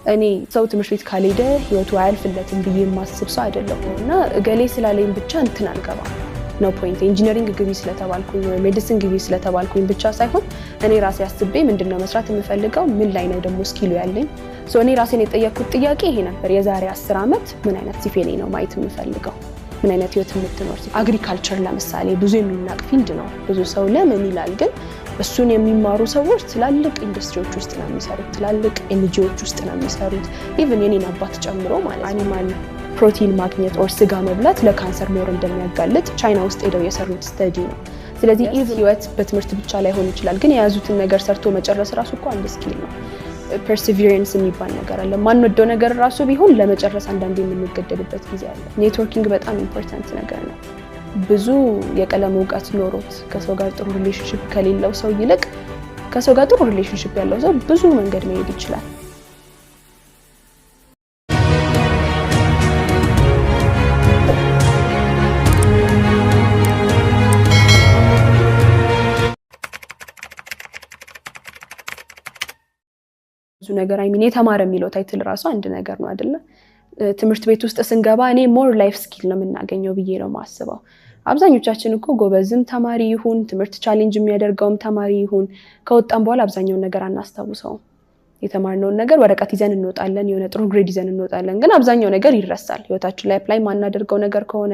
እኔ ሰው ትምህርት ቤት ካልሄደ ህይወቱ አያልፍለትም ብዬ የማስብ ሰው አይደለሁም እና እገሌ ስላለኝ ብቻ እንትን አልገባም ነው ፖይንት። ኢንጂነሪንግ ግቢ ስለተባልኩኝ ወይ ሜዲሲን ግቢ ስለተባልኩኝ ብቻ ሳይሆን እኔ ራሴ አስቤ ምንድነው መስራት የምፈልገው፣ ምን ላይ ነው ደግሞ ስኪሉ ያለኝ። እኔ ራሴን የጠየቅኩት ጥያቄ ይሄ ነበር። የዛሬ 10 ዓመት ምን አይነት ሲፌኔ ነው ማየት የምፈልገው፣ ምን አይነት ህይወት የምትኖር። አግሪካልቸር ለምሳሌ ብዙ የሚናቅ ፊልድ ነው። ብዙ ሰው ለምን ይላል፣ ግን እሱን የሚማሩ ሰዎች ትላልቅ ኢንዱስትሪዎች ውስጥ ነው የሚሰሩት፣ ትላልቅ ኤንጂኦዎች ውስጥ ነው የሚሰሩት። ኢቭን የኔን አባት ጨምሮ ማለት አኒማል ፕሮቲን ማግኘት ኦር ስጋ መብላት ለካንሰር ሞር እንደሚያጋልጥ ቻይና ውስጥ ሄደው የሰሩት ስተዲ ነው። ስለዚህ ህይወት በትምህርት ብቻ ላይሆን ይችላል፣ ግን የያዙትን ነገር ሰርቶ መጨረስ ራሱ እኮ አንድ ስኪል ነው። ፐርሲቪየረንስ የሚባል ነገር አለ። ማንወደው ነገር ራሱ ቢሆን ለመጨረስ አንዳንዴ የምንገደድበት ጊዜ አለ። ኔትወርኪንግ በጣም ኢምፖርታንት ነገር ነው። ብዙ የቀለም እውቀት ኖሮት ከሰው ጋር ጥሩ ሪሌሽንሺፕ ከሌለው ሰው ይልቅ ከሰው ጋር ጥሩ ሪሌሽንሺፕ ያለው ሰው ብዙ መንገድ መሄድ ይችላል። ብዙ ነገር የተማረ የሚለው ታይትል ራሱ አንድ ነገር ነው አይደለ? ትምህርት ቤት ውስጥ ስንገባ እኔ ሞር ላይፍ ስኪል ነው የምናገኘው ብዬ ነው የማስበው። አብዛኞቻችን እኮ ጎበዝም ተማሪ ይሁን ትምህርት ቻሌንጅ የሚያደርገውም ተማሪ ይሁን ከወጣን በኋላ አብዛኛውን ነገር አናስታውሰውም። የተማርነውን ነገር ወረቀት ይዘን እንወጣለን፣ የሆነ ጥሩ ግሬድ ይዘን እንወጣለን፣ ግን አብዛኛው ነገር ይረሳል። ህይወታችን ላይ አፕላይ ማናደርገው ነገር ከሆነ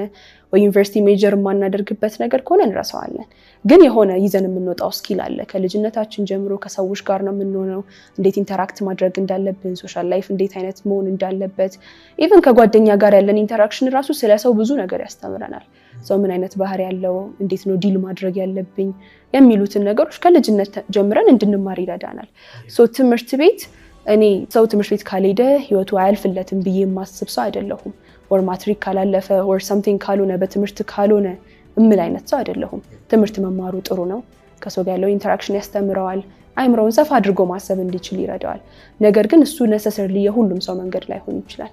ወይ ዩኒቨርሲቲ ሜጀር ማናደርግበት ነገር ከሆነ እንረሳዋለን። ግን የሆነ ይዘን የምንወጣው ስኪል አለ። ከልጅነታችን ጀምሮ ከሰዎች ጋር ነው የምንሆነው፣ እንዴት ኢንተራክት ማድረግ እንዳለብን፣ ሶሻል ላይፍ እንዴት አይነት መሆን እንዳለበት፣ ኢቭን ከጓደኛ ጋር ያለን ኢንተራክሽን ራሱ ስለ ሰው ብዙ ነገር ያስተምረናል። ሰው ምን አይነት ባህሪ ያለው፣ እንዴት ነው ዲል ማድረግ ያለብኝ የሚሉትን ነገሮች ከልጅነት ጀምረን እንድንማር ይረዳናል። ትምህርት ቤት እኔ ሰው ትምህርት ቤት ካልሄደ ህይወቱ አያልፍለትም ብዬ የማስብ ሰው አይደለሁም። ኦር ማትሪክ ካላለፈ ኦር ሰምቲንግ ካልሆነ በትምህርት ካልሆነ እምል አይነት ሰው አይደለሁም። ትምህርት መማሩ ጥሩ ነው። ከሰው ጋር ያለው ኢንተራክሽን ያስተምረዋል፣ አይምሮውን ሰፋ አድርጎ ማሰብ እንዲችል ይረዳዋል። ነገር ግን እሱ ነሰሰርሊ የሁሉም ሰው መንገድ ላይሆን ይችላል።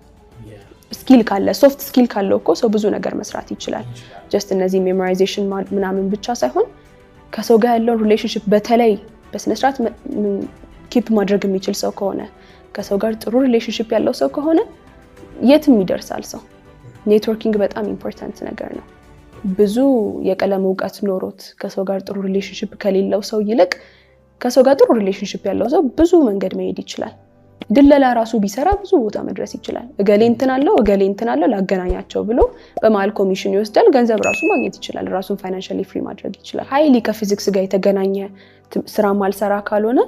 ስኪል ካለ ሶፍት ስኪል ካለው እኮ ሰው ብዙ ነገር መስራት ይችላል። ጀስት እነዚህ ሜሞራይዜሽን ምናምን ብቻ ሳይሆን ከሰው ጋር ያለውን ሪሌሽንሺፕ በተለይ በስነ ስርዓት ኪፕ ማድረግ የሚችል ሰው ከሆነ፣ ከሰው ጋር ጥሩ ሪሌሽንሺፕ ያለው ሰው ከሆነ የትም ይደርሳል ሰው። ኔትወርኪንግ በጣም ኢምፖርታንት ነገር ነው። ብዙ የቀለም እውቀት ኖሮት ከሰው ጋር ጥሩ ሪሌሽንሺፕ ከሌለው ሰው ይልቅ ከሰው ጋር ጥሩ ሪሌሽንሺፕ ያለው ሰው ብዙ መንገድ መሄድ ይችላል። ድለላ ራሱ ቢሰራ ብዙ ቦታ መድረስ ይችላል። እገሌ እንትን አለው ላገናኛቸው ብሎ በመሀል ኮሚሽን ይወስዳል፣ ገንዘብ ራሱ ማግኘት ይችላል። ራሱን ፋይናንሻሊ ፍሪ ማድረግ ይችላል። ሃይሊ ከፊዚክስ ጋር የተገናኘ ስራ ማልሰራ ካልሆነ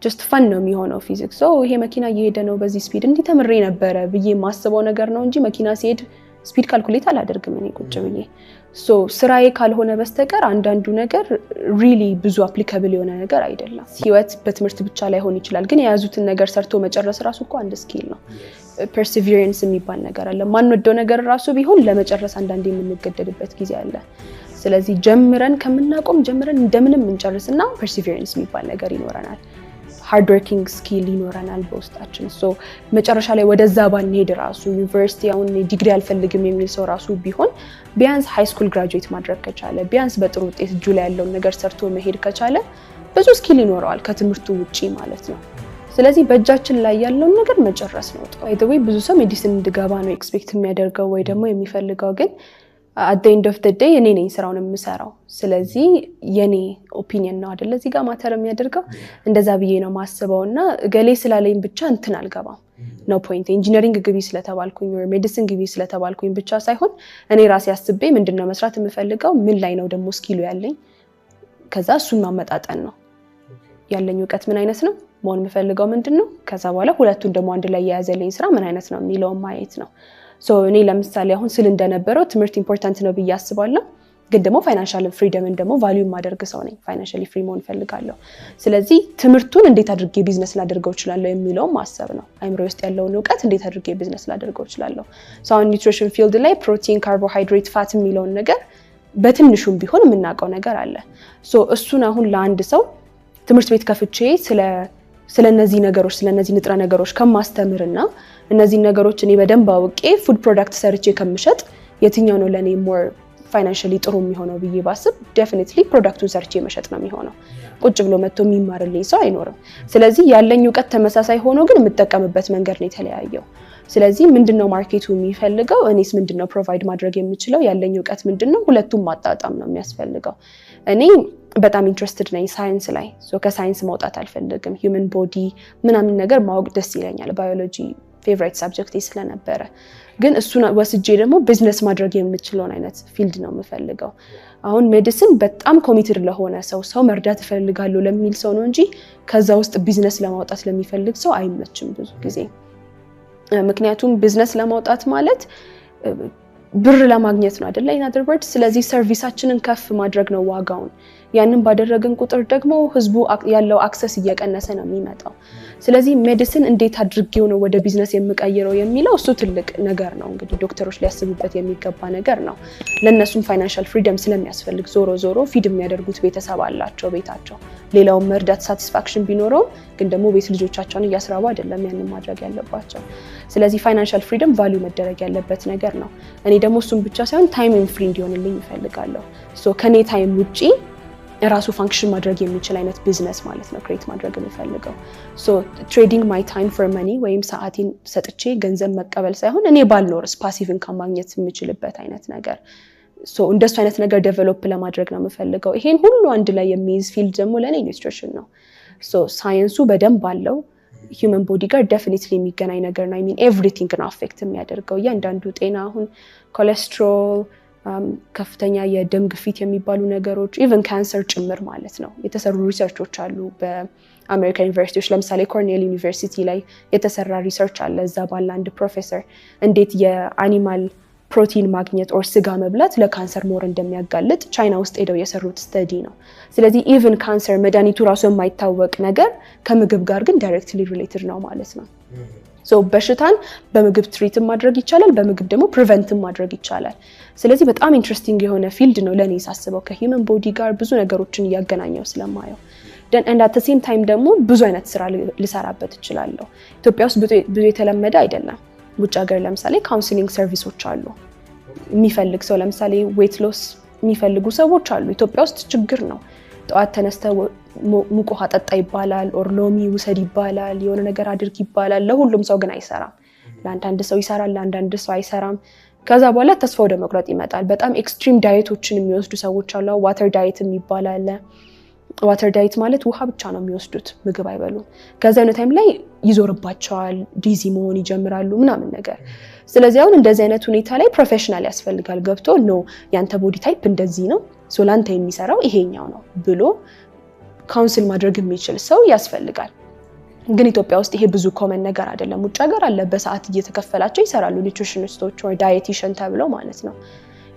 ጀስት ፈን ነው የሚሆነው ፊዚክስ። ይሄ መኪና እየሄደ ነው በዚህ ስፒድ እንዲህ ተምሬ ነበረ ብዬ የማስበው ነገር ነው እንጂ መኪና ሲሄድ ስፒድ ካልኩሌት አላደርግም እኔ ቁጭ ብዬ። ስራዬ ካልሆነ በስተቀር አንዳንዱ ነገር ሪሊ ብዙ አፕሊካብል የሆነ ነገር አይደለም። ህይወት በትምህርት ብቻ ላይሆን ይችላል፣ ግን የያዙትን ነገር ሰርቶ መጨረስ ራሱ እኮ አንድ ስኪል ነው። ፐርሲቪየረንስ የሚባል ነገር አለ። ማንወደው ነገር ራሱ ቢሆን ለመጨረስ አንዳንዴ የምንገደድበት ጊዜ አለ። ስለዚህ ጀምረን ከምናቆም ጀምረን እንደምንም እንጨርስና ፐርሲቪየረንስ የሚባል ነገር ይኖረናል። ሃርድ ወርኪንግ ስኪል ይኖረናል በውስጣችን። መጨረሻ ላይ ወደዛ ባንሄድ ራሱ ዩኒቨርሲቲ አሁን ዲግሪ አልፈልግም የሚል ሰው ራሱ ቢሆን ቢያንስ ሃይ ስኩል ግራጁዌት ማድረግ ከቻለ፣ ቢያንስ በጥሩ ውጤት እጁ ላይ ያለውን ነገር ሰርቶ መሄድ ከቻለ ብዙ ስኪል ይኖረዋል ከትምህርቱ ውጪ ማለት ነው። ስለዚህ በእጃችን ላይ ያለውን ነገር መጨረስ ነው። ብዙ ሰው ሜዲሲን እንድገባ ነው ኤክስፔክት የሚያደርገው ወይ ደግሞ የሚፈልገው፣ ግን at the end of the day እኔ ነኝ ስራውን የምሰራው። ስለዚህ የኔ ኦፒኒየን ነው አይደል እዚህ ጋር ማተር የሚያደርገው። እንደዛ ብዬ ነው ማስበውና እገሌ ስላለኝ ብቻ እንትን አልገባም ነው ፖይንት። ኢንጂነሪንግ ግቢ ስለተባልኩኝ ወይ ሜዲሲን ግቢ ስለተባልኩኝ ብቻ ሳይሆን እኔ ራሴ አስቤ ምንድነው መስራት የምፈልገው፣ ምን ላይ ነው ደግሞ ስኪሉ ያለኝ፣ ከዛ እሱን ማመጣጠን ነው። ያለኝ እውቀት ምን አይነት ነው፣ መሆን የምፈልገው ምንድነው፣ ከዛ በኋላ ሁለቱን ደግሞ አንድ ላይ የያዘልኝ ስራ ምን አይነት ነው የሚለው ማየት ነው። እኔ ለምሳሌ አሁን ስል እንደነበረው ትምህርት ኢምፖርታንት ነው ብዬ አስባለሁ፣ ግን ደግሞ ፋይናንሻል ፍሪደምን ደግሞ ቫልዩ ማደርግ ሰው ነኝ። ፋይናንሻሊ ፍሪ መሆን ፈልጋለሁ። ስለዚህ ትምህርቱን እንዴት አድርጌ ቢዝነስ ላደርገው እችላለሁ የሚለውን ማሰብ ነው። አይምሮ ውስጥ ያለውን እውቀት እንዴት አድርጌ ቢዝነስ ላደርገው እችላለሁ። አሁን ኒውትሪሽን ፊልድ ላይ ፕሮቲን፣ ካርቦሃይድሬት፣ ፋት የሚለውን ነገር በትንሹም ቢሆን የምናውቀው ነገር አለ። እሱን አሁን ለአንድ ሰው ትምህርት ቤት ከፍቼ ስለነዚህ ነገሮች ስለነዚህ ንጥረ ነገሮች ከማስተምርና እነዚህ ነገሮች እኔ በደንብ አውቄ ፉድ ፕሮዳክት ሰርቼ ከምሸጥ የትኛው ነው ለኔ ሞር ፋይናንሻሊ ጥሩ የሚሆነው ብዬ ባስብ ዴፊኒትሊ ፕሮዳክቱን ሰርቼ መሸጥ ነው የሚሆነው። ቁጭ ብሎ መጥቶ የሚማርልኝ ሰው አይኖርም። ስለዚህ ያለኝ ዕውቀት ተመሳሳይ ሆኖ ግን የምጠቀምበት መንገድ ነው የተለያየው። ስለዚህ ምንድነው ማርኬቱ የሚፈልገው እኔስ ምንድነው ፕሮቫይድ ማድረግ የምችለው ያለኝ ዕውቀት ምንድነው ሁለቱም ማጣጣም ነው የሚያስፈልገው። እኔ በጣም ኢንትረስትድ ነኝ ሳይንስ ላይ ከሳይንስ መውጣት አልፈልግም። ሂውመን ቦዲ ምናምን ነገር ማወቅ ደስ ይለኛል። ባዮሎጂ ፌቨራይት ሰብጀክቴ ስለነበረ ግን እሱን ወስጄ ደግሞ ቢዝነስ ማድረግ የምችለውን አይነት ፊልድ ነው የምፈልገው። አሁን ሜዲሲን በጣም ኮሚትድ ለሆነ ሰው መርዳት እፈልጋለሁ ለሚል ሰው ነው እንጂ ከዛ ውስጥ ቢዝነስ ለማውጣት ለሚፈልግ ሰው አይመችም ብዙ ጊዜ። ምክንያቱም ቢዝነስ ለማውጣት ማለት ብር ለማግኘት ነው አይደል? in other words ስለዚህ ሰርቪሳችንን ከፍ ማድረግ ነው ዋጋውን። ያንን ባደረግን ቁጥር ደግሞ ህዝቡ ያለው አክሰስ እየቀነሰ ነው የሚመጣው። ስለዚህ ሜዲሲን እንዴት አድርጌው ነው ወደ ቢዝነስ የምቀይረው የሚለው እሱ ትልቅ ነገር ነው። እንግዲህ ዶክተሮች ሊያስቡበት የሚገባ ነገር ነው። ለነሱም ፋይናንሻል ፍሪደም ስለሚያስፈልግ ዞሮ ፊድ የሚያደርጉት ቤተሰብ አላቸው ቤታቸው። ሌላው መርዳት ሳቲስፋክሽን ቢኖረው ግን ደግሞ ቤት ልጆቻቸውን እያስራቡ አይደለም ያንን ማድረግ ያለባቸው። ስለዚህ ፋይናንሻል ፍሪደም ቫልዩ መደረግ ያለበት ነገር ነው። እኔ ደግሞ እሱን ብቻ ሳይሆን ታይም ፍሪ እንዲሆንልኝ እፈልጋለሁ። ከኔ ታይም ውጪ ራሱ ፋንክሽን ማድረግ የሚችል አይነት ቢዝነስ ማለት ነው ክሬት ማድረግ የምፈልገው። ትሬዲንግ ማይ ታይም ፎር መኒ ወይም ሰዓቴን ሰጥቼ ገንዘብ መቀበል ሳይሆን እኔ ባልኖርስ ፓሲቭ ኢንካም ማግኘት የምችልበት አይነት ነገር እንደሱ አይነት ነገር ዴቨሎፕ ለማድረግ ነው የምፈልገው። ይሄን ሁሉ አንድ ላይ የሚይዝ ፊልድ ደግሞ ለኔ ኒውትሪሽን ነው። ሳይንሱ በደንብ አለው ሂውመን ቦዲ ጋር ዴፊኒትሊ የሚገናኝ ነገር ነው። አይ ሚን ኤቭሪቲንግ ነው አፌክት የሚያደርገው እያንዳንዱ ጤና አሁን ኮሌስትሮል ከፍተኛ የደም ግፊት የሚባሉ ነገሮች ኢቭን ካንሰር ጭምር ማለት ነው። የተሰሩ ሪሰርቾች አሉ በአሜሪካ ዩኒቨርሲቲዎች ለምሳሌ ኮርኔል ዩኒቨርሲቲ ላይ የተሰራ ሪሰርች አለ። እዛ ባለ አንድ ፕሮፌሰር እንዴት የአኒማል ፕሮቲን ማግኘት ኦር ስጋ መብላት ለካንሰር ሞር እንደሚያጋልጥ ቻይና ውስጥ ሄደው የሰሩት ስተዲ ነው። ስለዚህ ኢቭን ካንሰር መድኃኒቱ ራሱ የማይታወቅ ነገር ከምግብ ጋር ግን ዳይሬክትሊ ሪሌትድ ነው ማለት ነው። በሽታን በምግብ ትሪትም ማድረግ ይቻላል፣ በምግብ ደግሞ ፕሪቨንትም ማድረግ ይቻላል። ስለዚህ በጣም ኢንትረስቲንግ የሆነ ፊልድ ነው ለኔ ሳስበው ከሂውመን ቦዲ ጋር ብዙ ነገሮችን እያገናኘው ስለማየው and at the same time ደግሞ ብዙ አይነት ስራ ልሰራበት እችላለሁ። ኢትዮጵያ ውስጥ ብዙ የተለመደ አይደለም። ውጭ ሀገር ለምሳሌ ካውንስሊንግ ሰርቪሶች አሉ። የሚፈልግ ሰው ለምሳሌ ዌት ሎስ የሚፈልጉ ሰዎች አሉ። ኢትዮጵያ ውስጥ ችግር ነው። ጠዋት ተነስተው ሙቅ ውሃ ጠጣ ይባላል፣ ኦር ሎሚ ውሰድ ይባላል፣ የሆነ ነገር አድርግ ይባላል። ለሁሉም ሰው ግን አይሰራም። ለአንዳንድ ሰው ይሰራል፣ ለአንዳንድ ሰው አይሰራም። ከዛ በኋላ ተስፋ ወደ መቁረጥ ይመጣል። በጣም ኤክስትሪም ዳይቶችን የሚወስዱ ሰዎች አሉ። ዋተር ዳይት ይባላል። ዋተር ዳይት ማለት ውሃ ብቻ ነው የሚወስዱት፣ ምግብ አይበሉም። ከዛ ነው ታይም ላይ ይዞርባቸዋል፣ ዲዚ መሆን ይጀምራሉ ምናምን ነገር። ስለዚህ አሁን እንደዚህ አይነት ሁኔታ ላይ ፕሮፌሽናል ያስፈልጋል። ገብቶ ነው ያንተ ቦዲ ታይፕ እንደዚህ ነው ሶላንተ የሚሰራው ይሄኛው ነው ብሎ ካውንስል ማድረግ የሚችል ሰው ያስፈልጋል። ግን ኢትዮጵያ ውስጥ ይሄ ብዙ ኮመን ነገር አይደለም። ውጭ ሀገር አለ፣ በሰዓት እየተከፈላቸው ይሰራሉ ኒውትሪሽኒስቶች ወይ ዳይቲሽን ተብለው ማለት ነው።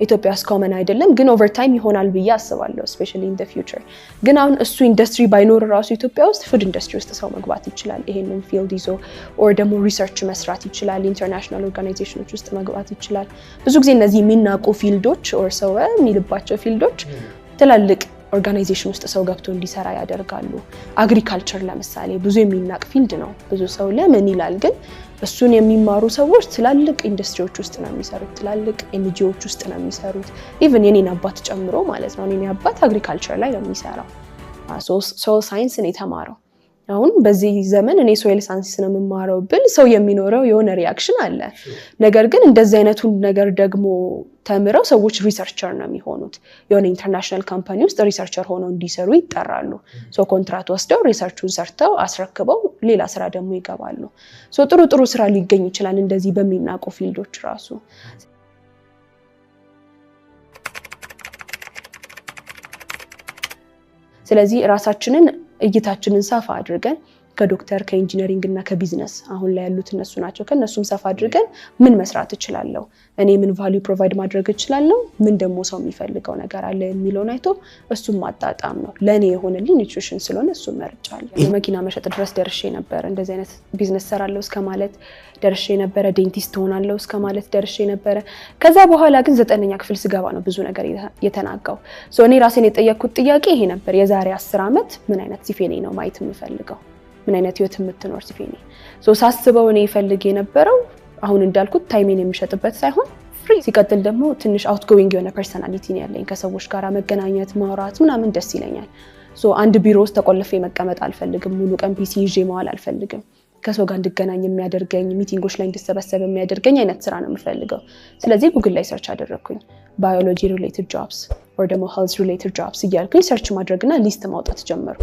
ኢትዮጵያ ውስጥ ኮመን አይደለም፣ ግን ኦቨር ታይም ይሆናል ብዬ አስባለሁ ስፔሻሊ ኢን ዘ ፊውቸር። ግን አሁን እሱ ኢንደስትሪ ባይኖር ራሱ ኢትዮጵያ ውስጥ ፉድ ኢንደስትሪ ውስጥ ሰው መግባት ይችላል። ይሄንን ፊልድ ይዞ ኦር ደግሞ ሪሰርች መስራት ይችላል። ኢንተርናሽናል ኦርጋናይዜሽኖች ውስጥ መግባት ይችላል። ብዙ ጊዜ እነዚህ የሚናቁ ፊልዶች ኦር ሰው የሚልባቸው ፊልዶች ትላልቅ ኦርጋናይዜሽን ውስጥ ሰው ገብቶ እንዲሰራ ያደርጋሉ። አግሪካልቸር ለምሳሌ ብዙ የሚናቅ ፊልድ ነው። ብዙ ሰው ለምን ይላል፣ ግን እሱን የሚማሩ ሰዎች ትላልቅ ኢንዱስትሪዎች ውስጥ ነው የሚሰሩት፣ ትላልቅ ኤንጂኦዎች ውስጥ ነው የሚሰሩት። ኢቭን የኔን አባት ጨምሮ ማለት ነው። የኔ አባት አግሪካልቸር ላይ ነው የሚሰራው። ሶይል ሳይንስ ነው የተማረው። አሁን በዚህ ዘመን እኔ ሶይል ሳይንስ ነው የምማረው ብል ሰው የሚኖረው የሆነ ሪአክሽን አለ። ነገር ግን እንደዚህ አይነቱን ነገር ደግሞ ተምረው ሰዎች ሪሰርቸር ነው የሚሆኑት። የሆነ ኢንተርናሽናል ካምፓኒ ውስጥ ሪሰርቸር ሆነው እንዲሰሩ ይጠራሉ። ኮንትራክት ወስደው ሪሰርቹን ሰርተው አስረክበው ሌላ ስራ ደግሞ ይገባሉ። ጥሩ ስራ ሊገኝ ይችላል እንደዚህ በሚናቁ ፊልዶች ራሱ። ስለዚህ ራሳችንን እይታችንን ሰፋ አድርገን ከዶክተር ከኢንጂነሪንግ እና ከቢዝነስ አሁን ላይ ያሉት እነሱ ናቸው። ከነሱም ሰፋ አድርገን ምን መስራት እችላለሁ፣ እኔ ምን ቫልዩ ፕሮቫይድ ማድረግ እችላለሁ፣ ምን ደግሞ ሰው የሚፈልገው ነገር አለ የሚለውን አይቶ እሱን ማጣጣም ነው። ለኔ የሆነልኝ ኒውትሪሽን ስለሆነ እሱን መርጫለሁ። የመኪና መሸጥ ድረስ ደርሼ ነበር። እንደዚህ አይነት ቢዝነስ ሰራለሁ እስከማለት ደርሼ ነበር። ዴንቲስት ሆናለሁ እስከማለት ደርሼ ነበር። ከዛ በኋላ ግን 9ኛ ክፍል ስገባ ነው ብዙ ነገር የተናጋው። እኔ ራሴን የጠየቅኩት ጥያቄ ይሄ ነበር። የዛሬ 10 ዓመት ምን አይነት ሲፌኔ ነው ማየት የምፈልገው? ምን አይነት ህይወት የምትኖር ሲፌኔ? ሳስበው እኔ ይፈልግ የነበረው አሁን እንዳልኩት ታይሜን የሚሸጥበት ሳይሆን ፍሪ፣ ሲቀጥል ደግሞ ትንሽ አውትጎዊንግ የሆነ ፐርሰናሊቲ ነው ያለኝ። ከሰዎች ጋር መገናኘት፣ ማውራት ምናምን ደስ ይለኛል። ሶ አንድ ቢሮ ውስጥ ተቆልፌ መቀመጥ አልፈልግም ሙሉ ቀን ፒሲ ይዤ መዋል አልፈልግም ከሰው ጋር እንድገናኝ የሚያደርገኝ ሚቲንጎች ላይ እንድሰበሰብ የሚያደርገኝ አይነት ስራ ነው የምፈልገው ስለዚህ ጉግል ላይ ሰርች አደረኩኝ ባዮሎጂ ሪሌትድ ጆብስ or ደግሞ health related jobs እያልኩኝ ሰርች ማድረግና ሊስት ማውጣት ጀመርኩ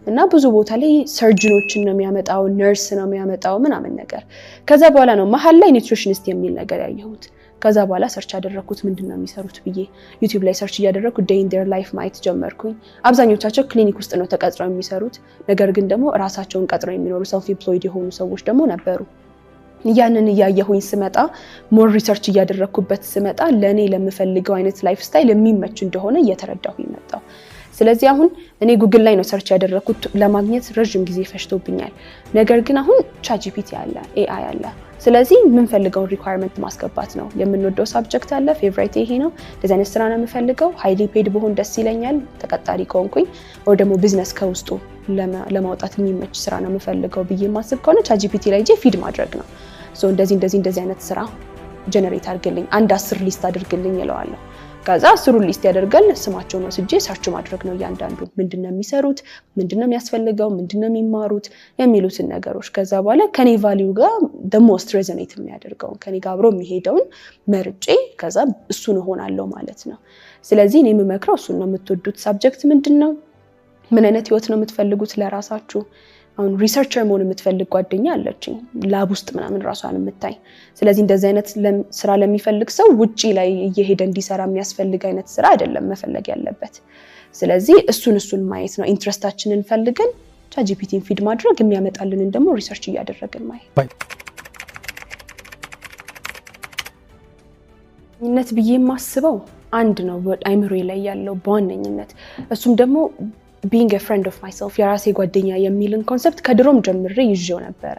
እና ብዙ ቦታ ላይ ሰርጅኖችን ነው የሚያመጣው ነርስ ነው የሚያመጣው ምናምን ነገር ከዛ በኋላ ነው መሐል ላይ ኒውትሪሽኒስት የሚል ነገር ያየሁት ከዛ በኋላ ሰርች አደረኩት ምንድነው የሚሰሩት ብዬ ዩቲዩብ ላይ ሰርች እያደረኩ day in their life ማየት ጀመርኩኝ አብዛኞቻቸው ክሊኒክ ውስጥ ነው ተቀጥረው የሚሰሩት ነገር ግን ደግሞ ራሳቸውን ቀጥረው የሚኖሩ self employed የሆኑ ሰዎች ደግሞ ነበሩ ያንን ያያሁኝ ስመጣ ሞር ሪሰርች እያደረኩበት ስመጣ ለኔ ለምፈልገው አይነት ላይፍ ስታይል የሚመች እንደሆነ እየተረዳሁኝ መጣሁ ስለዚህ አሁን እኔ ጉግል ላይ ነው ሰርች ያደረኩት ለማግኘት ረጅም ጊዜ ፈሽቶብኛል ነገር ግን አሁን ChatGPT አለ AI አለ ስለዚህ ምን ፈልገው ሪኳየርመንት ማስገባት ነው የምንወደው ሳብጀክት አለ ፌቨራይት ይሄ ነው ዲዛይን ስራ ነው የምፈልገው ሃይሊ ፔድ በሆን ደስ ይለኛል ተቀጣሪ ከሆንኩኝ or ደግሞ ቢዝነስ ከውስጡ ለማውጣት የሚመች ስራ ነው የምፈልገው ብዬ ማስብ ከሆነ ChatGPT ላይ ፊድ ማድረግ ነው ሶ እንደዚህ አይነት ስራ ጀነሬት አድርግልኝ አንድ 10 ሊስት አድርግልኝ ይለዋለሁ ከዛ 10 ሊስት ያደርጋል ስማቸውን ወስጄ ሰርች ማድረግ ነው ያንዳንዱ ምንድነው የሚሰሩት ምንድነው የሚያስፈልገው ምንድነው የሚማሩት የሚሉትን ነገሮች ከዛ በኋላ ከኔ ቫልዩ ጋር the most resonate የሚያደርገው ከኔ ጋር አብሮ የሚሄደውን መርጬ ከዛ እሱን ሆናለሁ ማለት ነው ስለዚህ እኔ የምመክረው እሱን ነው የምትወዱት ሳብጀክት ምንድነው ምን አይነት ህይወት ነው የምትፈልጉት ለራሳችሁ አሁን ሪሰርቸር መሆን የምትፈልግ ጓደኛ አለችኝ ላብ ውስጥ ምናምን ራሷን የምታይ ስለዚህ እንደዚህ አይነት ስራ ለሚፈልግ ሰው ውጪ ላይ እየሄደ እንዲሰራ የሚያስፈልግ አይነት ስራ አይደለም መፈለግ ያለበት ስለዚህ እሱን ማየት ነው ኢንትረስታችንን ፈልገን ChatGPTን ፊድ ማድረግ የሚያመጣልንን ደግሞ ሪሰርች እያደረግን ማየት ነት ብዬ ማስበው አንድ ነው አይምሮዬ ላይ ያለው በዋነኝነት እሱም ደግሞ being a friend of myself የራሴ ጓደኛ የሚልን ኮንሰፕት ከድሮም ጀምሬ ይዤው ነበር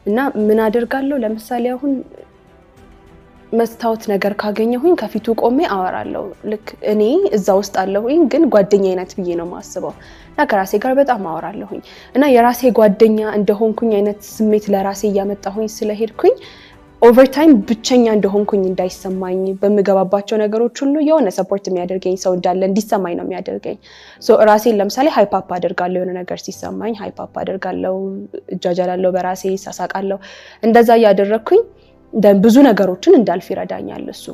እና ምን አደርጋለሁ ለምሳሌ አሁን መስታወት ነገር ካገኘሁኝ ከፊቱ ቆሜ አወራለሁ ልክ እኔ እዛ ውስጥ አለሁኝ ግን ጓደኛዬ ናት ብዬ ነው ማስበው እና ከራሴ ጋር በጣም አወራለሁኝ እና የራሴ ጓደኛ እንደሆንኩኝ አይነት ስሜት ለራሴ ያመጣሁኝ ስለሄድኩኝ ኦቨር ታይም ብቸኛ እንደሆንኩኝ እንዳይሰማኝ በመገባባቸው ነገሮች ሁሉ የሆነ ሰፖርት የሚያደርገኝ ሰው እንዳለ እንዲሰማኝ ነው የሚያደርገኝ ሶ ራሴን ለምሳሌ ሃይፕ አፕ አደርጋለሁ የሆነ ነገር ሲሰማኝ ሃይፕ አፕ አደርጋለሁ እጃጃላለሁ በራሴ ሳሳቃለሁ እንደዛ ያደረኩኝ ብዙ ነገሮችን እንዳልፍ ይረዳኛል እሱ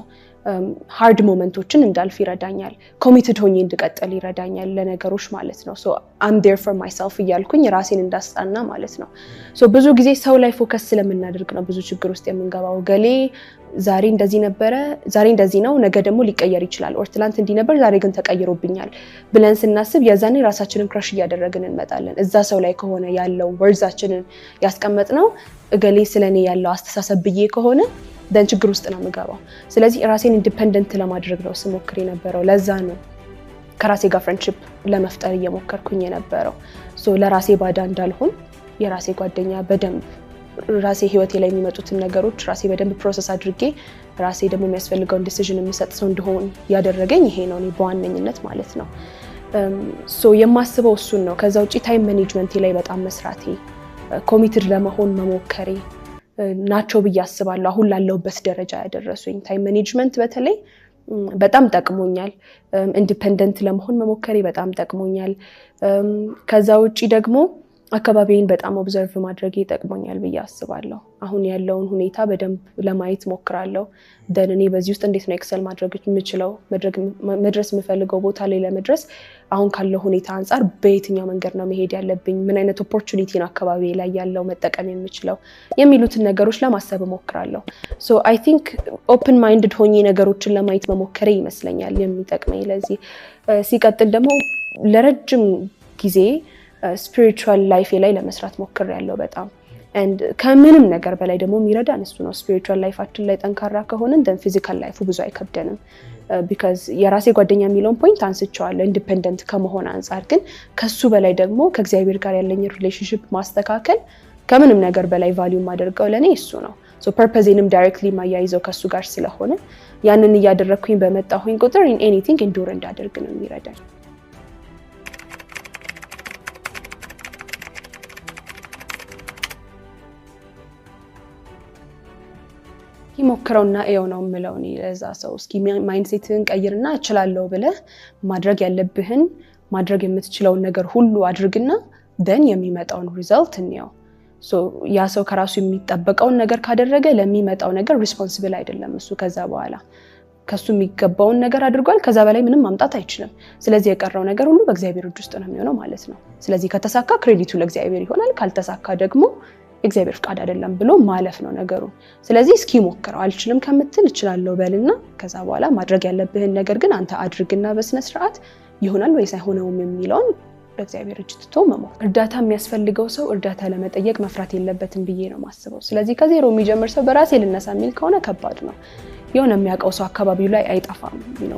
ሃርድ ሞመንቶችን እንዳልፍ ይረዳኛል ኮሚትድ ሆኜ እንድቀጥል ይረዳኛል ለነገሮች ማለት ነው ሶ I'm there for myself እያልኩኝ ራሴን እንዳስጣና ማለት ነው ሶ ብዙ ጊዜ ሰው ላይ ፎከስ ስለምናደርግ ነው ብዙ ችግር ውስጥ የምንገባው ገሌ ዛሬ እንደዚህ ነበረ ዛሬ እንደዚህ ነው ነገ ደግሞ ሊቀየር ይችላል or ትላንት እንዲህ ነበር ዛሬ ግን ተቀይሮብኛል ብለን ስናስብ የዛኔ ራሳችንን ክራሽ እያደረግን እንመጣለን እዛ ሰው ላይ ከሆነ ያለው ወርዛችንን ያስቀመጥነው ገሌ ስለኔ ያለው አስተሳሰብ ብዬ ከሆነ ደን ችግር ውስጥ ነው የምገባው ስለዚህ ራሴን ኢንዲፔንደንት ለማድረግ ነው ስሞክር የነበረው ለዛ ነው ከራሴ ጋር ፍሬንድሺፕ ለመፍጠር እየሞከርኩኝ የነበረው ሶ ለራሴ ባዳ እንዳልሆን የራሴ ጓደኛ በደንብ ራሴ ህይወቴ ላይ የሚመጡትን ነገሮች ራሴ በደንብ ፕሮሰስ አድርጌ ራሴ ደግሞ የሚያስፈልገውን ዲሲዥን የሚሰጥ ሰው እንደሆን ያደረገኝ ይሄ ነው እኔ በዋነኝነት ማለት ነው ሶ የማስበው እሱን ነው ከዛ ውጪ ታይም ማኔጅመንት ላይ በጣም መስራቴ ኮሚትድ ለመሆን መሞከሬ ናቸው ብዬ አስባለሁ አሁን ላለውበት ደረጃ ያደረሱኝ ታይም ማኔጅመንት በተለይ በጣም ጠቅሞኛል ኢንዲፔንደንት ለመሆን መሞከሬ በጣም ጠቅሞኛል ከዛ ውጪ ደግሞ አካባቢዬን በጣም ኦብዘርቭ ማድረግ ይጠቅሞኛል ብዬ አስባለሁ አሁን ያለውን ሁኔታ በደንብ ለማየት ሞክራለሁ ደንኔ በዚህ ውስጥ እንዴት ነው ኤክሰል ማድረግ የምችለው መድረስ የምፈልገው ቦታ ላይ ለመድረስ አሁን ካለው ሁኔታ አንፃር በየትኛው መንገድ ነው መሄድ ያለብኝ ምን አይነት ኦፖርቹኒቲ ነው አካባቢዬ ላይ ያለው መጠቀም የምችለው የሚሉትን ነገሮች ለማሰብ ሞክራለሁ ሶ አይ ቲንክ ኦፕን ማይንድድ ሆኜ ነገሮችን ለማየት መሞከሬ ይመስለኛል የሚጠቅመኝ ለዚህ ሲቀጥል ደግሞ ለረጅም ጊዜ spiritual life ላይ ለመስራት ሞክሬያለሁ በጣም and ከምንም ነገር በላይ ደግሞ የሚረዳን እሱ ነው spiritual lifeአችን ላይ ጠንካራ ከሆነን then physical life ብዙ አይከብደንም because የራሴ ጓደኛ የሚለውን ፖይንት አንስቻለሁ ኢንዲፔንደንት ከመሆን አንፃር ግን ከሱ በላይ ደግሞ ከእግዚአብሔር ጋር ያለኝ ሪሌሽንሺፕ ማስተካከል ከምንም ነገር በላይ ቫልዩ ማደርገው ለኔ እሱ ነው so purposeንም directly ማያይዘው ከሱ ጋር ስለሆነ ያንን እያደረኩኝ በመጣሁኝ ቁጥር in anything endure እንዳደርግ ነው የሚረዳኝ ይሞክረውና እየው ነው ምለው ለዛ ሰው እስኪ ማይንድሴትን ቀይርና እችላለሁ ብለ ማድረግ ያለብህን ማድረግ የምትችለውን ነገር ሁሉ አድርግና then የሚመጣውን ሪዛልት እንየው ሶ ያ ሰው ከራሱ የሚጠበቀውን ነገር ካደረገ ለሚመጣው ነገር ሪስፖንሲብል አይደለም እሱ ከዛ በኋላ ከሱ የሚገባውን ነገር አድርጓል ከዛ በላይ ምንም ማምጣት አይችልም ስለዚህ የቀረው ነገር ሁሉ በእግዚአብሔር እጅ ውስጥ ነው የሚሆነው ማለት ነው ስለዚህ ከተሳካ ክሬዲቱ ለእግዚአብሔር ይሆናል ካልተሳካ ደግሞ እግዚአብሔር ፍቃድ አይደለም ብሎ ማለፍ ነው ነገሩ ስለዚህ እስኪ ሞክረው አልችልም ከምትል እችላለሁ በልና ከዛ በኋላ ማድረግ ያለብህን ነገር ግን አንተ አድርግና በስነ ስርዓት ይሆናል ወይስ አይሆነውም የሚለውን በእግዚአብሔር እጅ ትቶ መሞከር እርዳታ የሚያስፈልገው ሰው እርዳታ ለመጠየቅ መፍራት የለበትም ብዬ ነው ማስበው ስለዚህ ከዜሮ የሚጀምር ሰው በራሴ ልነሳ የሚል ከሆነ ከባድ ነው የሆነ የሚያውቀው ሰው አካባቢው ላይ አይጠፋም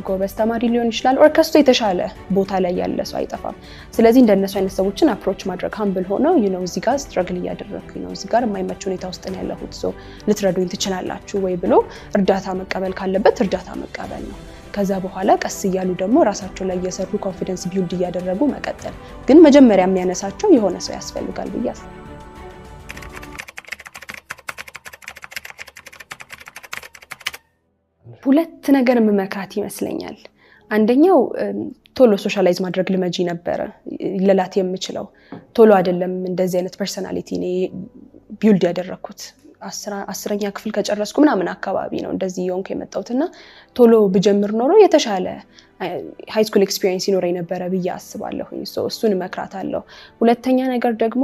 ጎበዝ ተማሪ ሊሆን ይችላል ኦር ከሱ የተሻለ ቦታ ላይ ያለ ሰው አይጠፋም ስለዚህ እንደነሱ አይነት ሰዎችን አፕሮች ማድረግ humble ሆነው እዚህ ጋር struggle እያደረኩኝ ነው እዚህ ጋር የማይመች ሁኔታ ውስጥ ነው ያለሁት ሶ ልትረዱኝ ትችላላችሁ ወይ ብሎ እርዳታ መቀበል ካለበት እርዳታ መቀበል ነው ከዛ በኋላ ቀስ እያሉ ደግሞ ራሳቸው ላይ እየሰሩ ኮንፊደንስ ቢልድ እያደረጉ መቀጠል ግን መጀመሪያ የሚያነሳቸው የሆነ ሰው ያስፈልጋል ብያስ ሁለት ነገር መመክራት ይመስለኛል አንደኛው ቶሎ ሶሻላይዝ ማድረግ ልመጂ ነበር ለላት የምችለው ቶሎ አይደለም እንደዚህ አይነት ፐርሰናሊቲ ነው ቢልድ ያደረኩት 10ኛ ክፍል ከጨረስኩ ምናምን አካባቢ ነው እንደዚህ የሆንኩ የመጣውትና ቶሎ ብጀምር ኖሮ የተሻለ ሃይ ስኩል ኤክስፒሪየንስ ይኖረኝ ነበር ብዬ አስባለሁ እሱን መክራታለሁ ሁለተኛ ነገር ደግሞ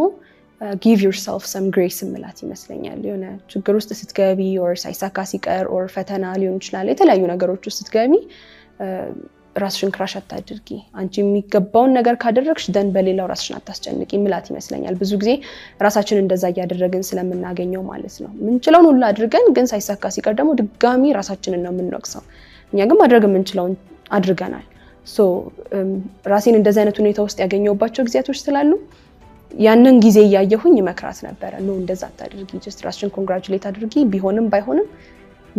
give yourself some grace ምላት ይመስለኛል የሆነ ችግር ውስጥ ስትገቢ or ሳይሳካ ሲቀር or ፈተና ሊሆን ይችላል የተለያዩ ነገሮች ውስጥ ስትገቢ ራስሽን ክራሽ አታድርጊ አንቺ የሚገባውን ነገር ካደረግሽ ደን በሌላው ራስሽን አታስጨንቂ ምላት ይመስለኛል ብዙ ጊዜ ራሳችን እንደዛ ያደረግን ስለምናገኘው ማለት ነው ምንችለውን ሁሉ አድርገን ግን ሳይሳካ ሲቀር ደግሞ ድጋሚ ራሳችንን ነው የምንወቅሰው እኛ ግን ማድረግ የምንችለውን አድርገናል ሶ ራሴን እንደዛ አይነት ሁኔታ ውስጥ ያገኘውባቸው ጊዜያቶች ስላሉ ያንን ጊዜ ያያየሁኝ መክራት ነበር ነው እንደዛ አታድርጊ just ራስሽን ኮንግራቹሌት አድርጊ ቢሆንም ባይሆንም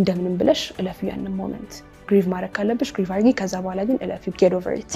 እንደምንም ብለሽ እለፊው ያንን ሞመንት ግሪቭ ማድረግ ካለብሽ ግሪቭ አድርጊ ከዛ በኋላ ግን እለፊው get over it